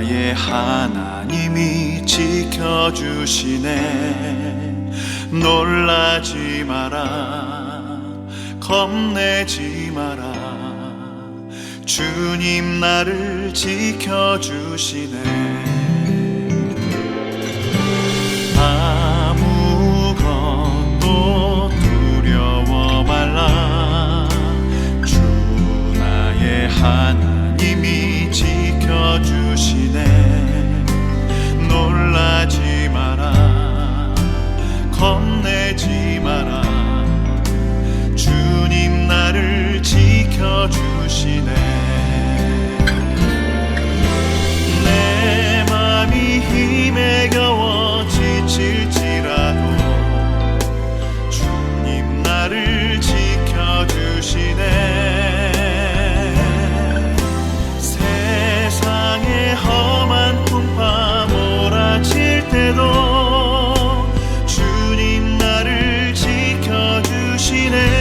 나의 하나님이 지켜주시네. 놀라지 마라, 겁내지 마라. 주님 나를 지켜주시네. 아무것도 두려워 말라. 주 나의 하나님이 지켜주시네. 놀라지 마라, 겁내지 마라. 주님 나를 지켜주시네. 내 맘이 힘에 겨워 지칠지라도 주님 나를 지켜주시네. 세상의 험한 풍파 몰아칠 때도 주님 나를 지켜주시네.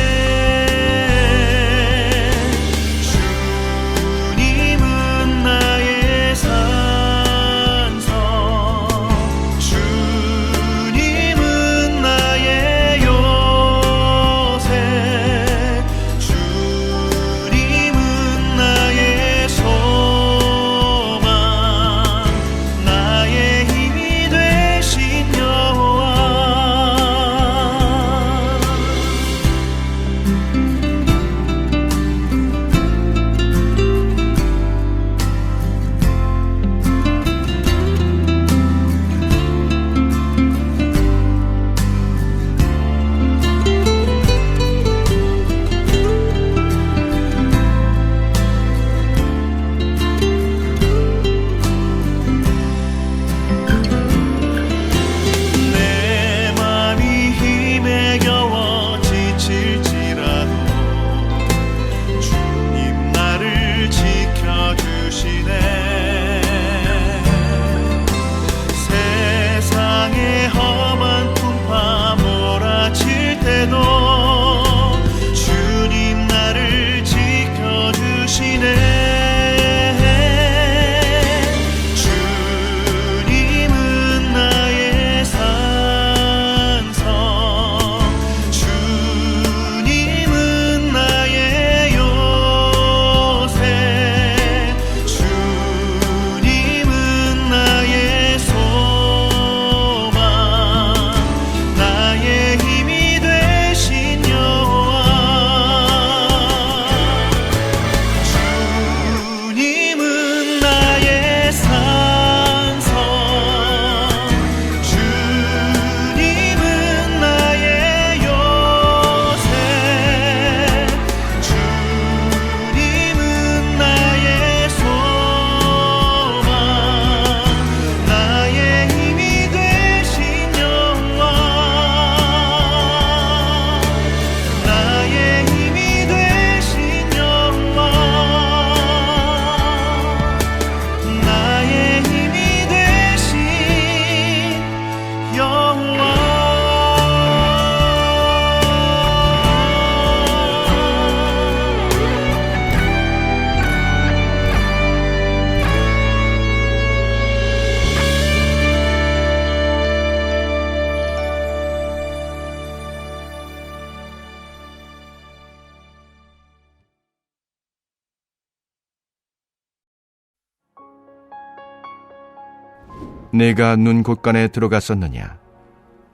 내가 눈 곳간에 들어갔었느냐?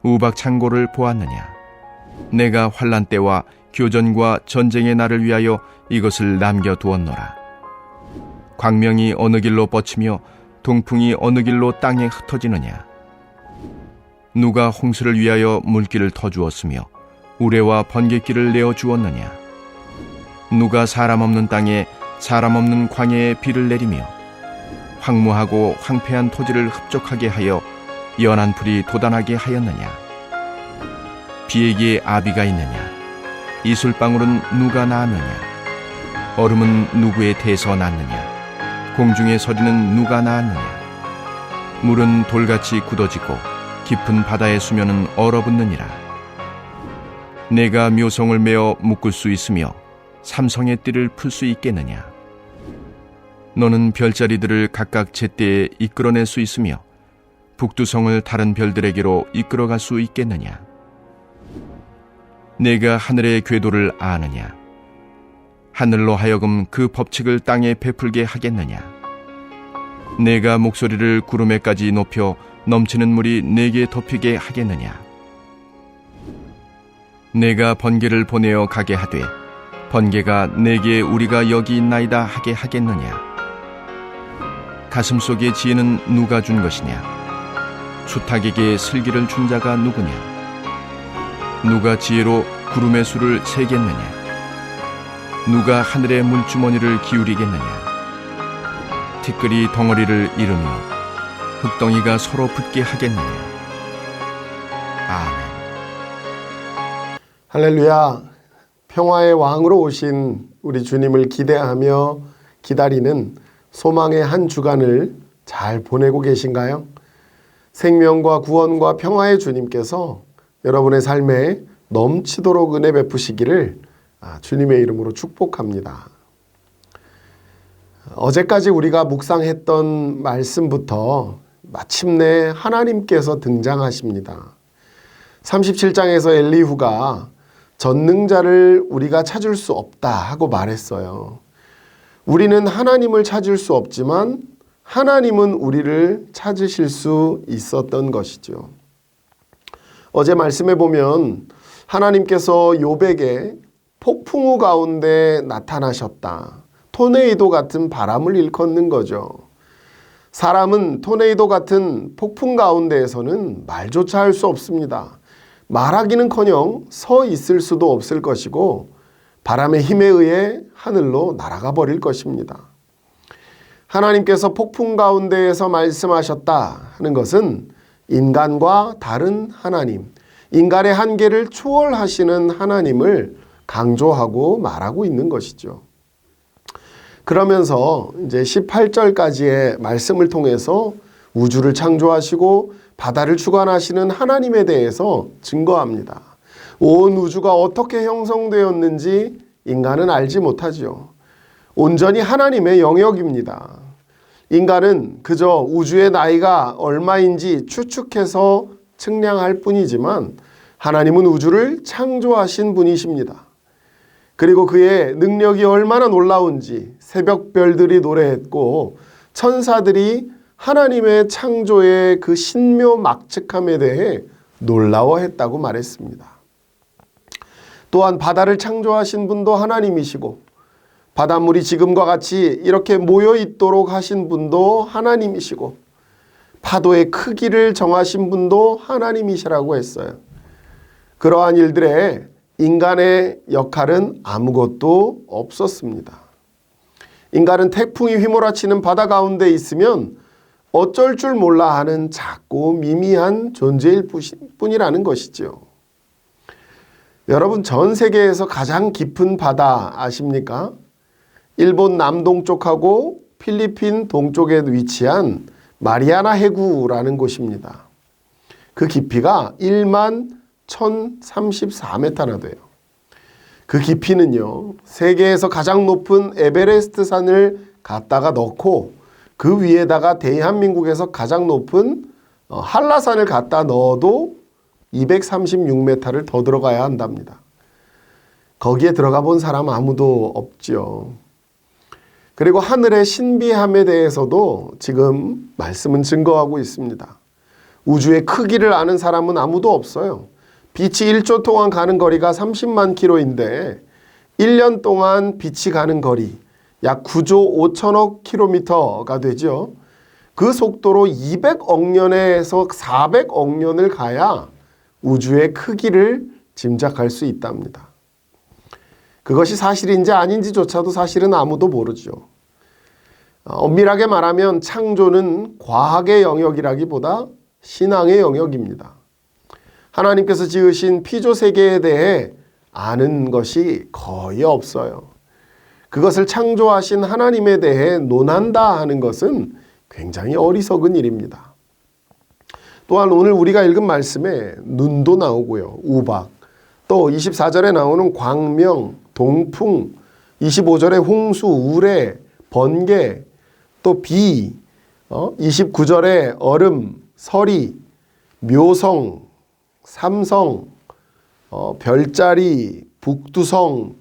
우박 창고를 보았느냐? 내가 환난 때와 교전과 전쟁의 날을 위하여 이것을 남겨두었노라. 광명이 어느 길로 뻗치며 동풍이 어느 길로 땅에 흩어지느냐? 누가 홍수를 위하여 물길을 터주었으며 우레와 번갯길을 내어주었느냐? 누가 사람 없는 땅에 사람 없는 광야에 비를 내리며 황무하고 황폐한 토지를 흡족하게 하여 연한 풀이 돋아나게 하였느냐? 비에게 아비가 있느냐? 이슬방울은 누가 낳았느냐? 얼음은 누구의 태에서 났느냐? 공중에 서리는 누가 낳았느냐? 물은 돌같이 굳어지고 깊은 바다의 수면은 얼어붙느니라. 내가 묘성을 메어 묶을 수 있으며 삼성의 띠를 풀 수 있겠느냐? 너는 별자리들을 각각 제때에 이끌어낼 수 있으며 북두성을 다른 별들에게로 이끌어갈 수 있겠느냐? 내가 하늘의 궤도를 아느냐? 하늘로 하여금 그 법칙을 땅에 베풀게 하겠느냐? 내가 목소리를 구름에까지 높여 넘치는 물이 내게 덮이게 하겠느냐? 내가 번개를 보내어 가게 하되 번개가 내게 우리가 여기 있나이다 하게 하겠느냐? 가슴속에 지혜는 누가 준 것이냐? 수탉에게 슬기를 준 자가 누구냐? 누가 지혜로 구름의 수를 세겠느냐? 누가 하늘의 물주머니를 기울이겠느냐? 티끌이 덩어리를 이루며 흙덩이가 서로 붙게 하겠느냐? 아멘. 할렐루야. 평화의 왕으로 오신 우리 주님을 기대하며 기다리는 소망의 한 주간을 잘 보내고 계신가요? 생명과 구원과 평화의 주님께서 여러분의 삶에 넘치도록 은혜 베푸시기를 주님의 이름으로 축복합니다. 어제까지 우리가 묵상했던 말씀부터 마침내 하나님께서 등장하십니다. 37장에서 엘리후가 전능자를 우리가 찾을 수 없다 하고 말했어요. 우리는 하나님을 찾을 수 없지만 하나님은 우리를 찾으실 수 있었던 것이죠. 어제 말씀해 보면 하나님께서 욥에게 폭풍우 가운데 나타나셨다. 토네이도 같은 바람을 일컫는 거죠. 사람은 토네이도 같은 폭풍 가운데에서는 말조차 할 수 없습니다. 말하기는커녕 서 있을 수도 없을 것이고 바람의 힘에 의해 하늘로 날아가 버릴 것입니다. 하나님께서 폭풍 가운데에서 말씀하셨다 하는 것은 인간과 다른 하나님, 인간의 한계를 초월하시는 하나님을 강조하고 말하고 있는 것이죠. 그러면서 이제 18절까지의 말씀을 통해서 우주를 창조하시고 바다를 주관하시는 하나님에 대해서 증거합니다. 온 우주가 어떻게 형성되었는지 인간은 알지 못하죠. 온전히 하나님의 영역입니다. 인간은 그저 우주의 나이가 얼마인지 추측해서 측량할 뿐이지만 하나님은 우주를 창조하신 분이십니다. 그리고 그의 능력이 얼마나 놀라운지 새벽별들이 노래했고 천사들이 하나님의 창조의 그 신묘막측함에 대해 놀라워했다고 말했습니다. 또한 바다를 창조하신 분도 하나님이시고 바닷물이 지금과 같이 이렇게 모여 있도록 하신 분도 하나님이시고 파도의 크기를 정하신 분도 하나님이시라고 했어요. 그러한 일들에 인간의 역할은 아무것도 없었습니다. 인간은 태풍이 휘몰아치는 바다 가운데 있으면 어쩔 줄 몰라 하는 작고 미미한 존재일 뿐이라는 것이죠. 여러분, 전 세계에서 가장 깊은 바다 아십니까? 일본 남동쪽하고 필리핀 동쪽에 위치한 마리아나 해구라는 곳입니다. 그 깊이가 1만 1034m나 돼요. 그 깊이는요, 세계에서 가장 높은 에베레스트 산을 갖다가 넣고 그 위에다가 대한민국에서 가장 높은 한라산을 갖다 넣어도 236m를 더 들어가야 한답니다. 거기에 들어가 본 사람 아무도 없죠. 그리고 하늘의 신비함에 대해서도 지금 말씀은 증거하고 있습니다. 우주의 크기를 아는 사람은 아무도 없어요. 빛이 1초 동안 가는 거리가 30만 킬로인데 1년 동안 빛이 가는 거리 약 9조 5천억 킬로미터가 되죠. 그 속도로 200억 년에서 400억 년을 가야 우주의 크기를 짐작할 수 있답니다. 그것이 사실인지 아닌지조차도 사실은 아무도 모르죠. 엄밀하게 말하면 창조는 과학의 영역이라기보다 신앙의 영역입니다. 하나님께서 지으신 피조 세계에 대해 아는 것이 거의 없어요. 그것을 창조하신 하나님에 대해 논한다 하는 것은 굉장히 어리석은 일입니다. 또한 오늘 우리가 읽은 말씀에 눈도 나오고요. 우박, 또 24절에 나오는 광명, 동풍, 25절에 홍수, 우레, 번개, 또 비, 29절에 얼음, 서리, 묘성, 삼성, 별자리, 북두성,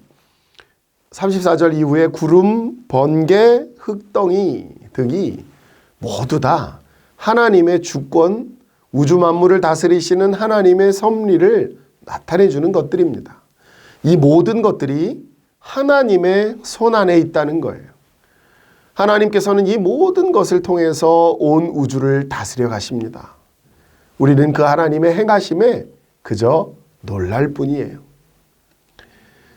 34절 이후에 구름, 번개, 흙덩이 등이 모두 다 하나님의 주권, 우주 만물을 다스리시는 하나님의 섭리를 나타내 주는 것들입니다. 이 모든 것들이 하나님의 손 안에 있다는 거예요. 하나님께서는 이 모든 것을 통해서 온 우주를 다스려 가십니다. 우리는 그 하나님의 행하심에 그저 놀랄 뿐이에요.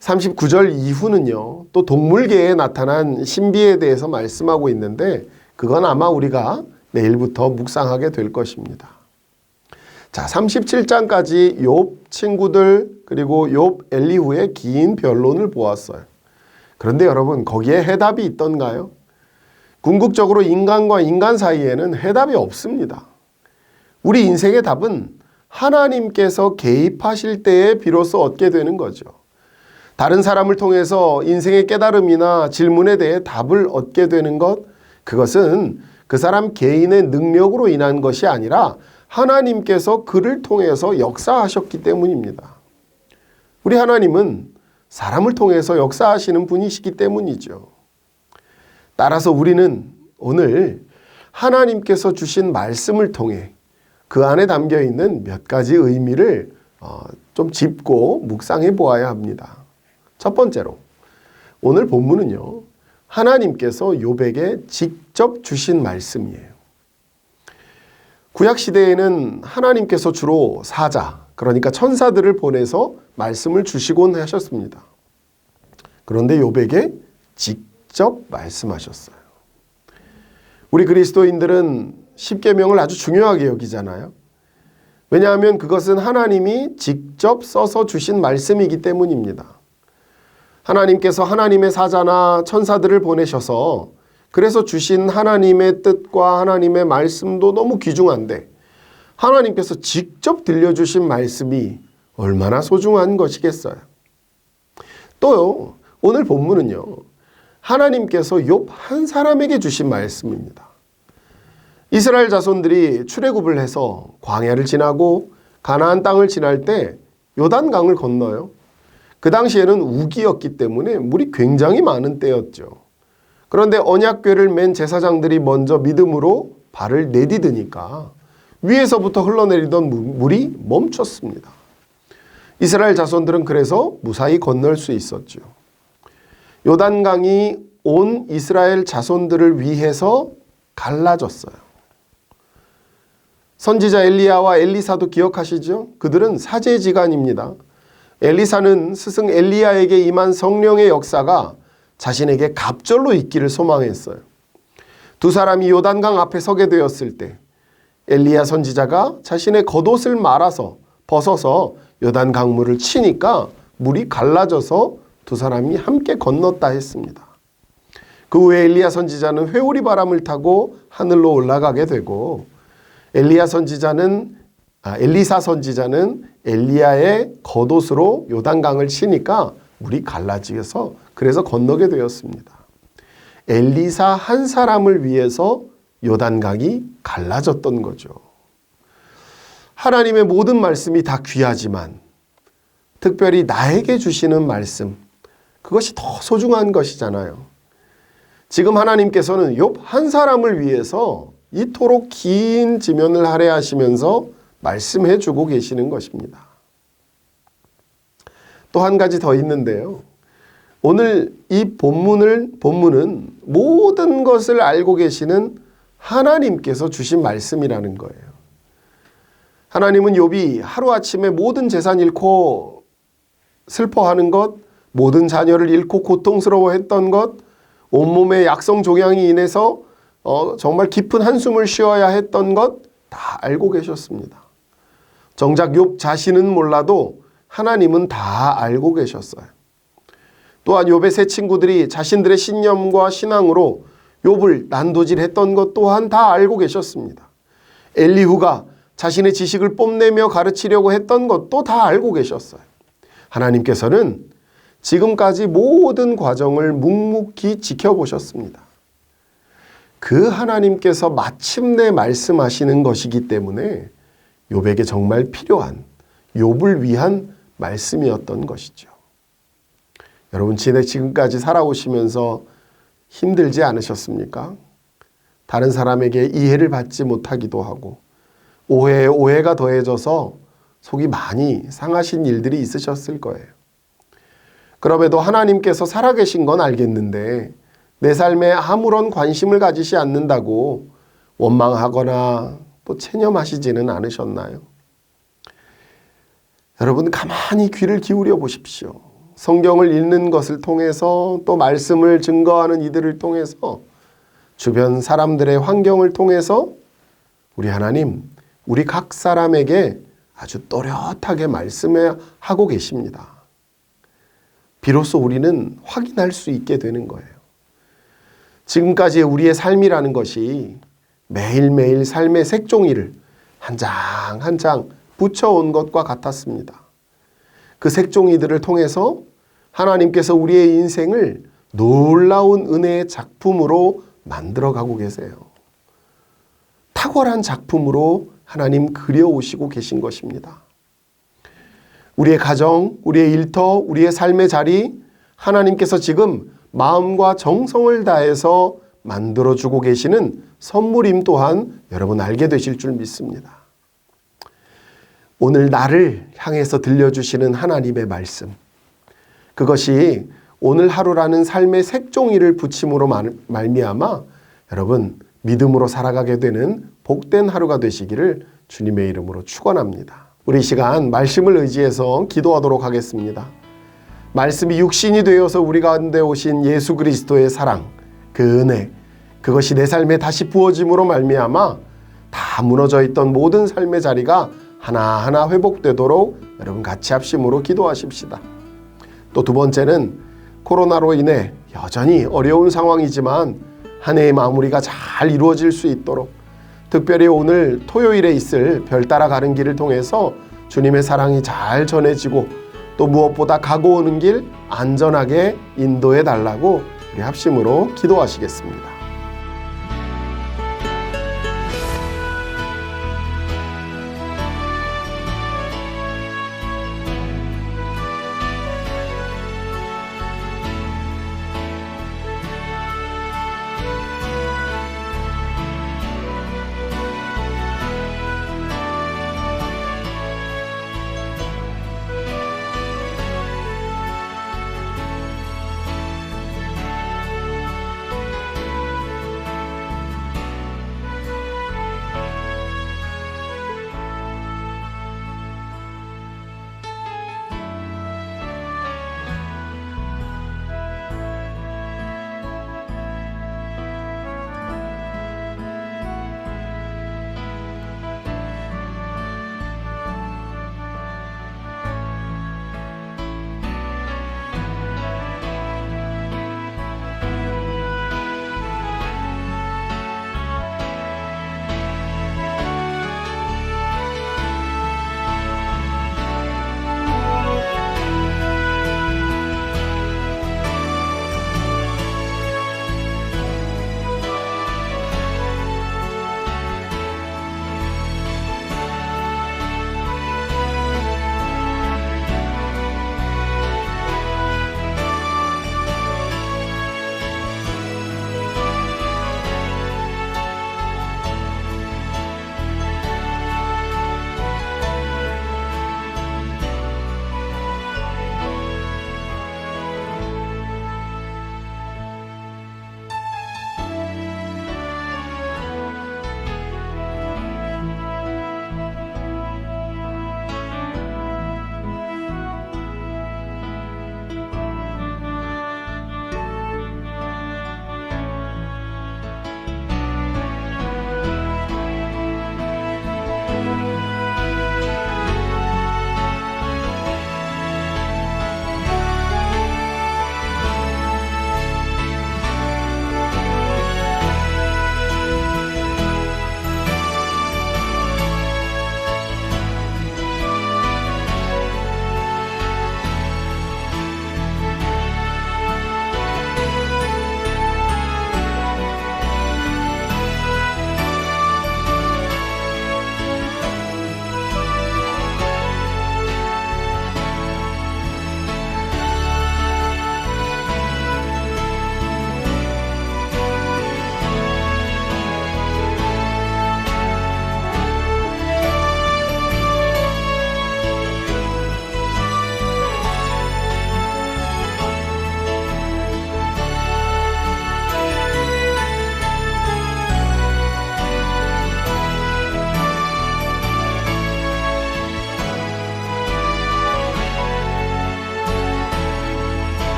39절 이후는요, 또 동물계에 나타난 신비에 대해서 말씀하고 있는데 그건 아마 우리가 내일부터 묵상하게 될 것입니다. 자, 37장까지 욥 친구들 그리고 욥 엘리후의 긴 변론을 보았어요. 그런데 여러분, 거기에 해답이 있던가요? 궁극적으로 인간과 인간 사이에는 해답이 없습니다. 우리 인생의 답은 하나님께서 개입하실 때에 비로소 얻게 되는 거죠. 다른 사람을 통해서 인생의 깨달음이나 질문에 대해 답을 얻게 되는 것, 그것은 그 사람 개인의 능력으로 인한 것이 아니라 하나님께서 그를 통해서 역사하셨기 때문입니다. 우리 하나님은 사람을 통해서 역사하시는 분이시기 때문이죠. 따라서 우리는 오늘 하나님께서 주신 말씀을 통해 그 안에 담겨 있는 몇 가지 의미를 좀 짚고 묵상해 보아야 합니다. 첫 번째로 오늘 본문은요, 하나님께서 욥에게 직접 주신 말씀이에요. 구약 시대에는 하나님께서 주로 사자, 그러니까 천사들을 보내서 말씀을 주시곤 하셨습니다. 그런데 욥에게 직접 말씀하셨어요. 우리 그리스도인들은 십계명을 아주 중요하게 여기잖아요. 왜냐하면 그것은 하나님이 직접 써서 주신 말씀이기 때문입니다. 하나님께서 하나님의 사자나 천사들을 보내셔서 그래서 주신 하나님의 뜻과 하나님의 말씀도 너무 귀중한데 하나님께서 직접 들려주신 말씀이 얼마나 소중한 것이겠어요. 또요, 오늘 본문은요, 하나님께서 욥 한 사람에게 주신 말씀입니다. 이스라엘 자손들이 출애굽을 해서 광야를 지나고 가나안 땅을 지날 때 요단강을 건너요. 그 당시에는 우기였기 때문에 물이 굉장히 많은 때였죠. 그런데 언약궤를 맨 제사장들이 먼저 믿음으로 발을 내디드니까 위에서부터 흘러내리던 물이 멈췄습니다. 이스라엘 자손들은 그래서 무사히 건널 수 있었죠. 요단강이 온 이스라엘 자손들을 위해서 갈라졌어요. 선지자 엘리야와 엘리사도 기억하시죠? 그들은 사제지간입니다. 엘리사는 스승 엘리야에게 임한 성령의 역사가 자신에게 갑절로 있기를 소망했어요. 두 사람이 요단강 앞에 서게 되었을 때 엘리야 선지자가 자신의 겉옷을 말아서 벗어서 요단강물을 치니까 물이 갈라져서 두 사람이 함께 건넜다 했습니다. 그 후에 엘리야 선지자는 회오리 바람을 타고 하늘로 올라가게 되고 엘리사 선지자는 엘리야의 겉옷으로 요단강을 치니까 물이 갈라지어서 그래서 건너게 되었습니다. 엘리사 한 사람을 위해서 요단강이 갈라졌던 거죠. 하나님의 모든 말씀이 다 귀하지만 특별히 나에게 주시는 말씀, 그것이 더 소중한 것이잖아요. 지금 하나님께서는 욥 한 사람을 위해서 이토록 긴 지면을 할애하시면서 말씀해 주고 계시는 것입니다. 또 한 가지 더 있는데요. 오늘 이 본문은 모든 것을 알고 계시는 하나님께서 주신 말씀이라는 거예요. 하나님은 욥이 하루아침에 모든 재산 잃고 슬퍼하는 것, 모든 자녀를 잃고 고통스러워했던 것, 온몸에 약성 종양이 인해서 정말 깊은 한숨을 쉬어야 했던 것 다 알고 계셨습니다. 정작 욥 자신은 몰라도 하나님은 다 알고 계셨어요. 또한 욥의 세 친구들이 자신들의 신념과 신앙으로 욥을 난도질했던 것 또한 다 알고 계셨습니다. 엘리후가 자신의 지식을 뽐내며 가르치려고 했던 것도 다 알고 계셨어요. 하나님께서는 지금까지 모든 과정을 묵묵히 지켜보셨습니다. 그 하나님께서 마침내 말씀하시는 것이기 때문에 욥에게 정말 필요한, 욥을 위한 말씀이었던 것이죠. 여러분, 지금까지 살아오시면서 힘들지 않으셨습니까? 다른 사람에게 이해를 받지 못하기도 하고 오해에 오해가 더해져서 속이 많이 상하신 일들이 있으셨을 거예요. 그럼에도 하나님께서 살아계신 건 알겠는데 내 삶에 아무런 관심을 가지시 않는다고 원망하거나 또 체념하시지는 않으셨나요? 여러분, 가만히 귀를 기울여 보십시오. 성경을 읽는 것을 통해서 또 말씀을 증거하는 이들을 통해서 주변 사람들의 환경을 통해서 우리 하나님, 우리 각 사람에게 아주 또렷하게 말씀하고 계십니다. 비로소 우리는 확인할 수 있게 되는 거예요. 지금까지의 우리의 삶이라는 것이 매일매일 삶의 색종이를 한 장 한 장 붙여온 것과 같았습니다. 그 색종이들을 통해서 하나님께서 우리의 인생을 놀라운 은혜의 작품으로 만들어가고 계세요. 탁월한 작품으로 하나님 그려오시고 계신 것입니다. 우리의 가정, 우리의 일터, 우리의 삶의 자리, 하나님께서 지금 마음과 정성을 다해서 만들어주고 계시는 선물임 또한 여러분 알게 되실 줄 믿습니다. 오늘 나를 향해서 들려주시는 하나님의 말씀, 그것이 오늘 하루라는 삶의 색종이를 붙임으로 말미암아 여러분 믿음으로 살아가게 되는 복된 하루가 되시기를 주님의 이름으로 축원합니다. 우리 이 시간 말씀을 의지해서 기도하도록 하겠습니다. 말씀이 육신이 되어서 우리 가운데 오신 예수 그리스도의 사랑, 그 은혜, 그것이 내 삶에 다시 부어짐으로 말미암아 다 무너져 있던 모든 삶의 자리가 하나하나 회복되도록 여러분 같이 합심으로 기도하십시다. 또 두 번째는 코로나로 인해 여전히 어려운 상황이지만 한 해의 마무리가 잘 이루어질 수 있도록 특별히 오늘 토요일에 있을 별 따라가는 길을 통해서 주님의 사랑이 잘 전해지고 또 무엇보다 가고 오는 길 안전하게 인도해 달라고 우리 합심으로 기도하시겠습니다.